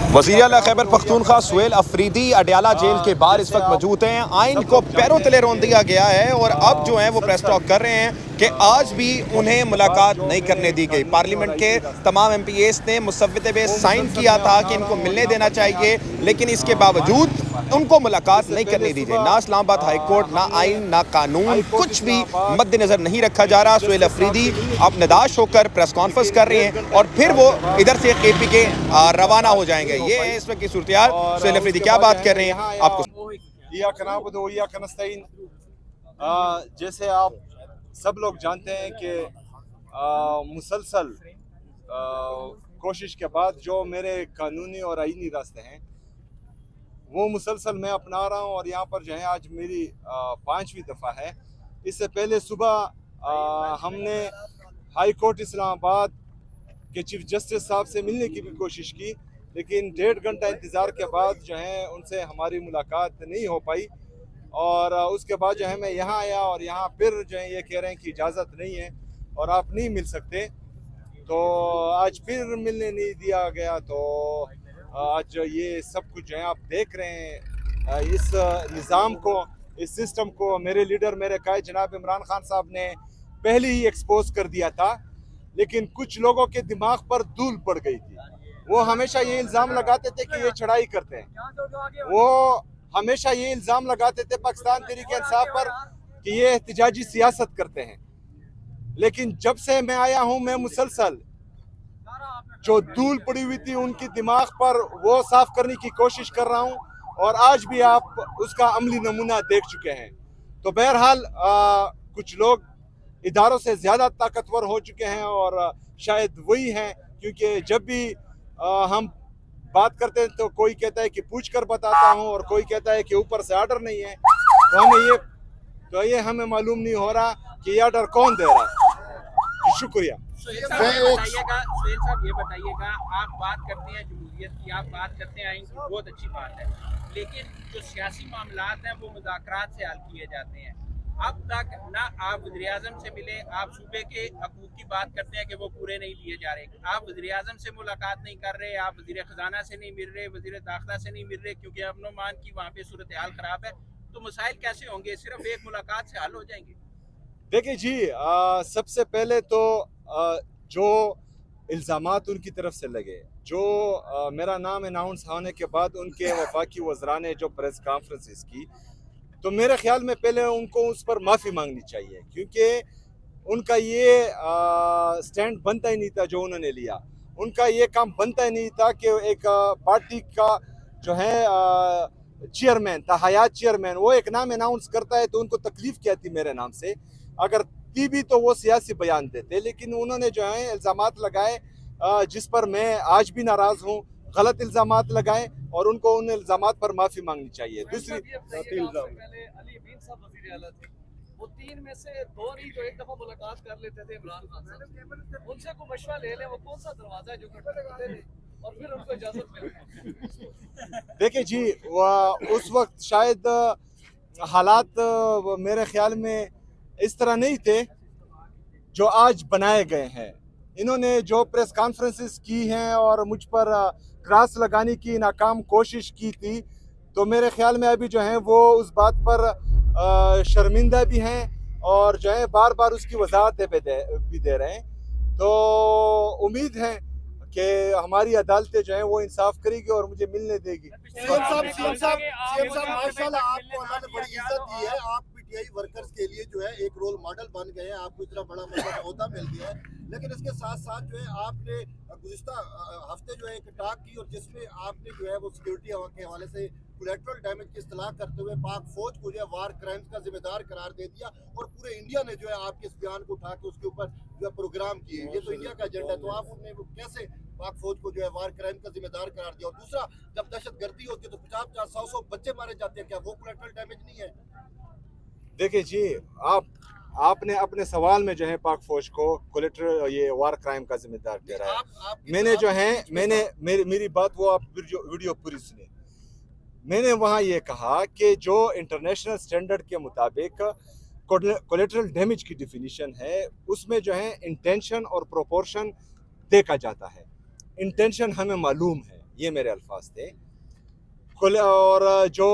वज़ीर आला खैबर पख्तूनख्वा सुहेल अफरीदी अडयाला जेल के बाहर इस वक्त मौजूद हैं। आइन को पैरों तले रौंद दिया गया है और अब जो है वो प्रेस टॉक कर रहे हैं कि आज भी उन्हें मुलाकात नहीं करने दी गई। पार्लियामेंट के तमाम MPAs ने मुसव्विदे पे साइन किया था कि इनको मिलने देना चाहिए, लेकिन इसके बावजूद उनको मुलाकात नहीं करने दी गई। ना इस्लामाबाद हाई कोर्ट, ना आइन, ना कानून, कुछ भी मद्देनजर नहीं रखा जा रहा। सुहेल अफरीदी अब निदाश होकर प्रेस कॉन्फ्रेंस कर रहे हैं और फिर वो इधर से KP के रवाना हो जाएंगे। ये है इस वक्त की सूरत-ए-हाल। सुहेल अफरीदी क्या बात कर रहे हैं आपको। जैसे आप सब लोग जानते हैं कि मुसलसल कोशिश के बाद जो मेरे कानूनी और आईनी रास्ते हैं वो मुसलसल मैं अपना रहा हूं और यहाँ पर जो है आज मेरी 5वीं दफ़ा है। इससे पहले सुबह हमने हाई कोर्ट इस्लामाबाद के चीफ जस्टिस साहब से मिलने की भी कोशिश की, लेकिन 1.5 घंटा इंतज़ार के बाद जो है उनसे हमारी मुलाकात नहीं हो पाई। और उसके बाद जो है मैं यहाँ आया और यहाँ फिर जो है ये कह रहे हैं कि इजाज़त नहीं है और आप नहीं मिल सकते, तो आज फिर मिलने नहीं दिया गया। तो आज ये सब कुछ जो है आप देख रहे हैं, इस निज़ाम को, इस सिस्टम को मेरे लीडर मेरे कायद जनाब इमरान खान साहब ने पहले ही एक्सपोज कर दिया था, लेकिन कुछ लोगों के दिमाग पर धूल पड़ गई थी। वो हमेशा ये इल्ज़ाम लगाते थे कि ये चढ़ाई करते हैं, वो हमेशा ये इल्ज़ाम लगाते थे पाकिस्तान तहरीक-ए-इंसाफ पर कि ये एहतिजाजी सियासत करते हैं। लेकिन जब से मैं आया हूं, मैं मुसलसल जो धूल पड़ी हुई थी उनकी दिमाग पर वो साफ करने की कोशिश कर रहा हूं और आज भी आप उसका अमली नमूना देख चुके हैं। तो बहरहाल कुछ लोग इदारों से ज़्यादा ताकतवर हो चुके हैं और शायद वही हैं, क्योंकि जब भी हम बात करते हैं तो कोई कहता है कि पूछ कर बताता हूं और कोई कहता है कि ऊपर से ऑर्डर नहीं है। तो ये हमें मालूम नहीं हो रहा कि ये ऑर्डर कौन दे रहा है। शुक्रिया। सुहेल साहब ये बताइएगा, आप बात करते हैं जमहूरियत की, आप बात करते हैं आइन की, बहुत अच्छी बात है, लेकिन जो सियासी मामलात हैं वो मुज़ाकरात से हल किए जाते हैं। अब तक ना आप वज़ीर-ए-आज़म से मिले, आप सूबे के हकूक़ की बात करते हैं कि वो पूरे नहीं लिए जा रहे, आप वज़ीर-ए-आज़म से मुलाकात नहीं कर रहे, आप वज़ीर ख़ज़ाना से नहीं मिल रहे, वज़ीर दाखिला से नहीं मिल रहे, क्योंकि अमन-ओ-अमान की वहाँ पे सूरत हाल ख़राब है। तो मसाइल कैसे होंगे? सिर्फ एक मुलाकात से हल हो जाएंगे? देखिए जी, सबसे पहले तो जो इल्ज़ामात उनकी तरफ से लगे, जो मेरा नाम अनाउंस होने के बाद उनके वफाकी वज़रा ने जो प्रेस कॉन्फ्रेंसेस की, तो मेरे ख्याल में पहले उनको उस पर माफ़ी मांगनी चाहिए, क्योंकि उनका ये स्टैंड बनता ही नहीं था जो उन्होंने लिया। उनका ये काम बनता ही नहीं था कि एक पार्टी का जो है चेयरमैन था, हयात चेयरमैन, वो एक नाम अनाउंस करता है तो उनको तकलीफ़ क्या थी मेरे नाम से? अगर थी भी तो वो सियासी बयान देते, लेकिन उन्होंने जो है इल्ज़ामात लगाए जिस पर मैं आज भी नाराज़ हूँ। गलत इल्ज़ामात लगाए और उनको उन इल्ज़ामात पर माफ़ी मांगनी चाहिए। दूसरी वो 3 में से 2 नहीं तो एक दफा मुलाकात कर लेते थे इमरान खान साहब, उनसे कोई मशवरा ले लें, वो कौन सा दरवाजा है जो खटखटाते थे और फिर उनको इजाजत मिले। देखिए जी, उस वक्त शायद हालात मेरे ख्याल में इस तरह नहीं थे जो आज बनाए गए हैं। इन्होंने जो प्रेस कॉन्फ्रेंसेस की हैं और मुझ पर क्रॉस लगाने की नाकाम कोशिश की थी, तो मेरे ख्याल में अभी जो है वो उस बात पर शर्मिंदा भी हैं और जो है बार बार उसकी वजाहत भी दे रहे हैं। तो उम्मीद है कि हमारी अदालतें जो है वो इंसाफ करेगी और मुझे मिलने देगी। सीएम साहब माशाल्लाह आपको अल्लाह ने बड़ी इज्जत दी है, आप PTI वर्कर्स के लिए जो है एक रोल मॉडल बन गए हैं, आपको इतना बड़ा ओहदा मिल गया है। लेकिन इसके साथ साथ जो है आपने गुज़िश्ता हफ्ते जो है एक टॉक की और जिसमें आपने जो है वो सिक्योरिटी के हवाले से कोलैटरल डैमेज की इस्तलाह करते हुए पाक फौज को जो है वार क्राइम्स का जिम्मेदार करार दे दिया और पूरे इंडिया ने जो है आपके इस बयान को उठा के उसके ऊपर जो है प्रोग्राम किए। ये तो इंडिया का एजेंडा है, तो आपने कैसे पाक फौज को जो है वार क्राइम का जिम्मेदार करार दिया? और दूसरा, जब दहशतगर्दी होती है तो 50-100 बच्चे मारे जाते हैं, क्या वो कोलैटरल डैमेज नहीं है? देखिए जी, आपने अपने सवाल में जो है पाक फौज को कोलैटरल ये वार क्राइम का जिम्मेदार ठहराया। मैंने जो है मेरी बात वो आप वीडियो पूरी सुने। मैंने वहाँ ये कहा कि जो इंटरनेशनल स्टैंडर्ड के मुताबिक कोलैटरल डैमेज की डिफिनीशन है, उसमें जो है इंटेंशन और प्रोपोर्शन देखा जाता है। इंटेंशन हमें मालूम है ये मेरे अल्फाज थे। और जो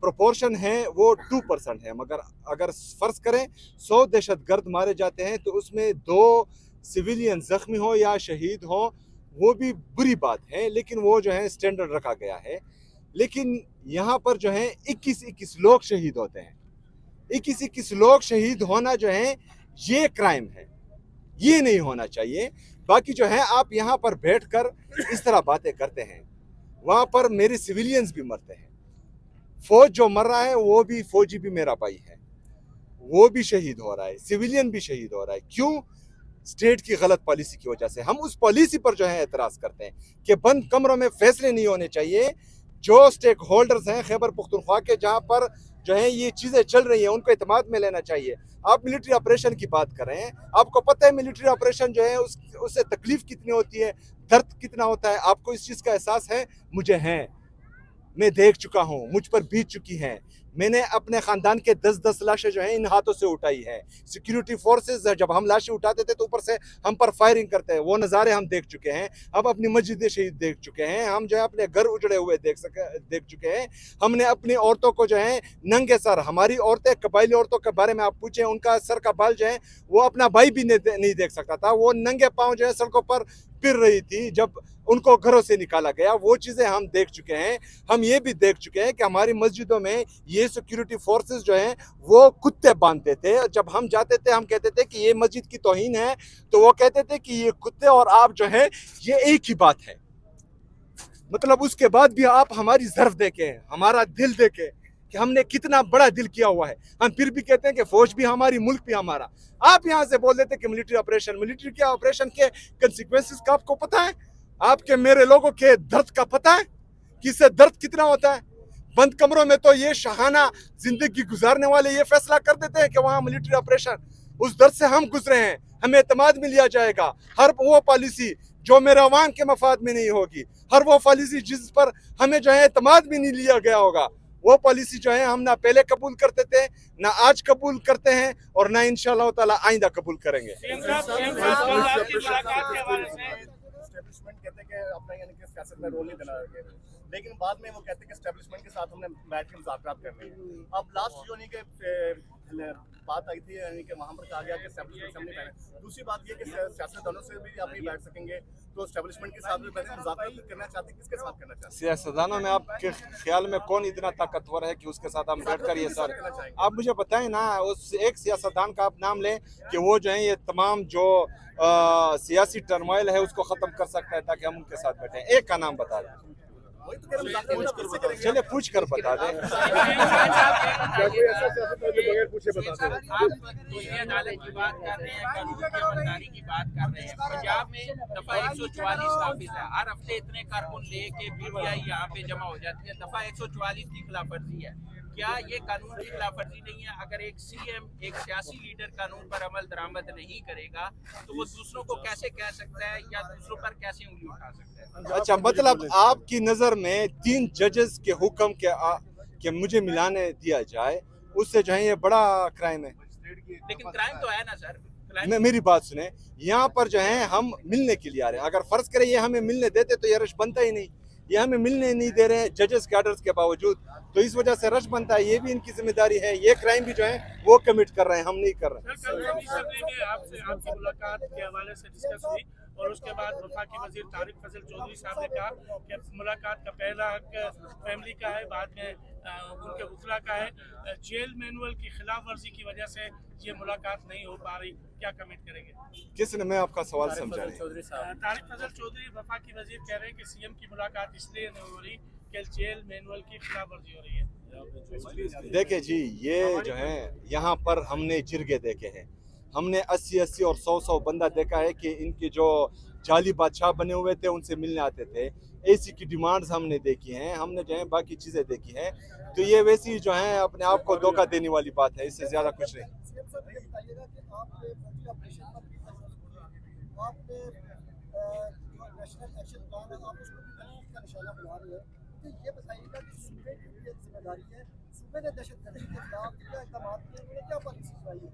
प्रोपोर्शन है वो 2% है, मगर अगर फर्ज करें 100 दहशतगर्द मारे जाते हैं तो उसमें 2 सिविलियन जख्मी हो या शहीद हो, वो भी बुरी बात है, लेकिन वो जो है स्टैंडर्ड रखा गया है। लेकिन यहाँ पर जो है 21-21 लोग शहीद होते हैं। 21-21 लोग शहीद होना जो है ये क्राइम है, ये नहीं होना चाहिए। बाकी जो है आप यहाँ पर बैठकर इस तरह बातें करते हैं, वहाँ पर मेरे सिविलियंस भी मरते हैं। फौज जो मर रहा है वो भी फौजी भी मेरा भाई है, वो भी शहीद हो रहा है, सिविलियन भी शहीद हो रहा है। क्यों? स्टेट की गलत पॉलिसी की वजह से। हम उस पॉलिसी पर जो है एतराज़ करते हैं कि बंद कमरों में फैसले नहीं होने चाहिए। जो स्टेक होल्डर्स हैं खैबर पुख्तनख्वा के, जहाँ पर जो है ये चीज़ें चल रही हैं, उनको एतमाद में लेना चाहिए। आप मिलिट्री ऑपरेशन की बात कर रहे हैं, आपको पता है मिलिट्री ऑपरेशन जो है उससे तकलीफ कितनी होती है, दर्द कितना होता है, आपको इस चीज़ का एहसास है? मुझे है, मैं देख चुका हूँ, मुझ पर बीत चुकी हैं। मैंने अपने ख़ानदान के 10-10 लाशें जो हैं इन हाथों से उठाई है। सिक्योरिटी फोर्सेस जब हम लाशें उठाते थे तो ऊपर से हम पर फायरिंग करते हैं, वो नज़ारे हम देख चुके हैं। हम अपनी मस्जिद शहीद देख चुके हैं, हम जो है अपने घर उजड़े हुए देख चुके हैं। हमने अपनी औरतों को जो है नंगे सर, हमारी औरतें कबायली औरतों के बारे में आप पूछें, उनका सर का बाल जो है वो अपना भाई भी नहीं देख सकता था। वो नंगे पाँव जो है सड़कों पर फिर रही थी जब उनको घरों से निकाला गया। वो चीज़ें हम देख चुके हैं। हम ये भी देख चुके हैं कि हमारी मस्जिदों में ये सिक्योरिटी फोर्सेस जो हैं वो कुत्ते बांधते थे। जब हम जाते थे हम कहते थे कि ये मस्जिद की तौहीन है, तो वो कहते थे कि ये कुत्ते और आप जो है ये एक ही बात है। मतलब उसके बाद भी आप हमारी ज़र्फ देखें, हमारा दिल देखें कि हमने कितना बड़ा दिल किया हुआ है। हम फिर भी कहते हैं कि फौज भी हमारी, मुल्क भी हमारा। आप यहाँ से बोल देते कि मिलिट्री के ऑपरेशन के कंसिक्वेंसेस का आपको पता है? आपके मेरे लोगों के दर्द का पता है कि इससे दर्द कितना होता है? बंद कमरों में तो ये शहाना जिंदगी गुजारने वाले ये फैसला कर देते हैं कि वहाँ मिलिट्री ऑपरेशन, उस दर्द से हम गुजरे हैं, हमें एतमाद में लिया जाएगा। हर वो पॉलिसी जो मेरे अवाम के मफाद में नहीं होगी, हर वो पॉलिसी जिस पर हमें जो है एतमाद में नहीं लिया गया होगा, वो पॉलिसी जो है हम ना पहले कबूल करते थे, ना आज कबूल करते हैं और ना इंशाअल्लाह ताला आइंदा कबूल करेंगे। एस्टेब्लिशमेंट कहते हैं कि अपना यानी कि सियासत में रोल नहीं देना है, लेकिन बाद में वो कहते हैं कि एस्टेब्लिशमेंट के साथ हमने बैठ के मुज़ाकरात करने हैं। अब लास्ट जो नहीं कि बात आई थी यानी कि वहाँ पर कहा गया कि एस्टेब्लिशमेंट से हम नहीं बैठे। दूसरी बात ये कि सियासतदानों से भी आप नहीं बैठ सकेंगे, तो एस्टेब्लिशमेंट के साथ भी बैठे मुज़ाकरात करना चाहते हैं, किसके साथ करना चाहते हैं? सियासतदानों में आपके ख्याल में कौन इतना ताकतवर है कि उसके साथ हम बैठकर ये सर, आप मुझे बताएं ना, उस एक सियासतदान का आप नाम लें कि वो जो है ये तमाम जो सियासी टर्मोइल है उसको ख़त्म कर सकता है ताकि हम उनके साथ बैठें। एक का नाम बता दें, चलिए पूछ कर बता दें। अदालत की बात कर रहे हैं, कानून की अमलदारी की बात कर रहे हैं। पंजाब में दफा 144 नाफिज है, हर हफ्ते इतने कारकुन लेके पीटीआई यहाँ पे जमा हो जाती है। दफा 144 की खिलाफवर्जी है। क्या ये कानून की खिलाफवर्जी नहीं है? अगर एक सीएम, एक सियासी लीडर कानून पर अमल दरामद नहीं करेगा तो वो दूसरों को कैसे कह सकता है या दूसरों पर कैसे उंगली उठा सकता है? अच्छा, मतलब आपकी नज़र में 3 जजेस के हुक्म के मुझे मिलाने दिया जाए, उससे जो है ये बड़ा क्राइम है। लेकिन क्राइम तो है ना सर। मेरी बात सुने, यहाँ पर जो है हम मिलने के लिए आ रहे हैं। अगर फर्ज करें ये हमें मिलने देते तो ये रश बनता ही नहीं। ये हमें मिलने नहीं दे रहे हैं जजेस के ऑर्डर्स के बावजूद, तो इस वजह से रश बनता है। ये भी इनकी जिम्मेदारी है। ये क्राइम भी जो है वो कमिट कर रहे हैं, हम नहीं कर रहे हैं। आपकी मुलाकात के हवाले से डिस्कस हुई और उसके बाद वफाकी वजीर तारिक फजल चौधरी साहब ने कहा कि मुलाकात का पहला हक फैमिली का है, बाद में उनके वकला का है। जेल मैनुअल की खिलाफ वर्जी की वजह से ये मुलाकात नहीं हो पा रही, क्या कमेंट करेंगे? किसने, मैं आपका सवाल समझा नहीं। तारिक फजल चौधरी वफाकी वजीर कह रहे हैं कि सीएम की मुलाकात इसलिए नहीं हो रही कि जेल मैनुअल की खिलाफ वर्जी हो रही है। देखिए जी, ये जो है यहाँ पर हमने जिरगे देखे हैं, हमने 80-80 और 100-100 बंदा देखा है कि इनके जो जाली बादशाह बने हुए थे उनसे मिलने आते थे। एसी की डिमांड्स हमने देखी हैं, हमने जो है बाकी चीज़ें देखी हैं। तो ये वैसी जो है अपने आप को धोखा देने वाली बात है, इससे ज़्यादा कुछ नहीं। ये बताइएगा कि सूबे की भी एक जिम्मेदारी है, सूबे ने दहशतगर्दी के खिलाफ क्या इक़दाम किए, उन्होंने क्या पॉलिसी बनाई है?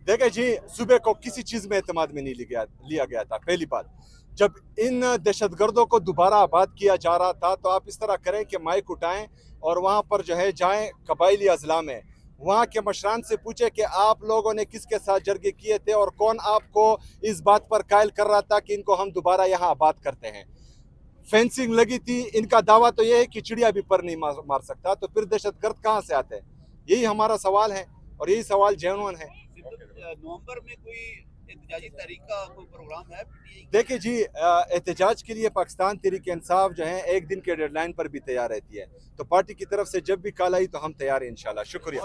देखिए जी, सुबह को किसी चीज़ में एतमाद में नहीं लिया गया था। पहली बात, जब इन दहशतगर्दों को दोबारा आबाद किया जा रहा था तो आप इस तरह करें कि माइक उठाएं और वहाँ पर जो है जाएं, कबायली अजला में वहाँ के मशरान से पूछे कि आप लोगों ने किसके साथ जरगे किए थे और कौन आपको इस बात पर कायल कर रहा था कि इनको हम दोबारा यहाँ आबाद करते हैं। फेंसिंग लगी थी, इनका दावा तो यह है कि चिड़िया भी पर नहीं मार सकता, तो फिर दहशतगर्द कहाँ से आते हैं? यही हमारा सवाल है और यही सवाल जेन्युइन है। नवंबर में कोई एहतजाजी तारीख का कोई प्रोग्राम है? देखिए जी, एहतजाज के लिए पाकिस्तान तहरीक इंसाफ जो है एक दिन के डेडलाइन पर भी तैयार रहती है, तो पार्टी की तरफ से जब भी कॉल आई तो हम तैयार हैं इंशाल्लाह। शुक्रिया।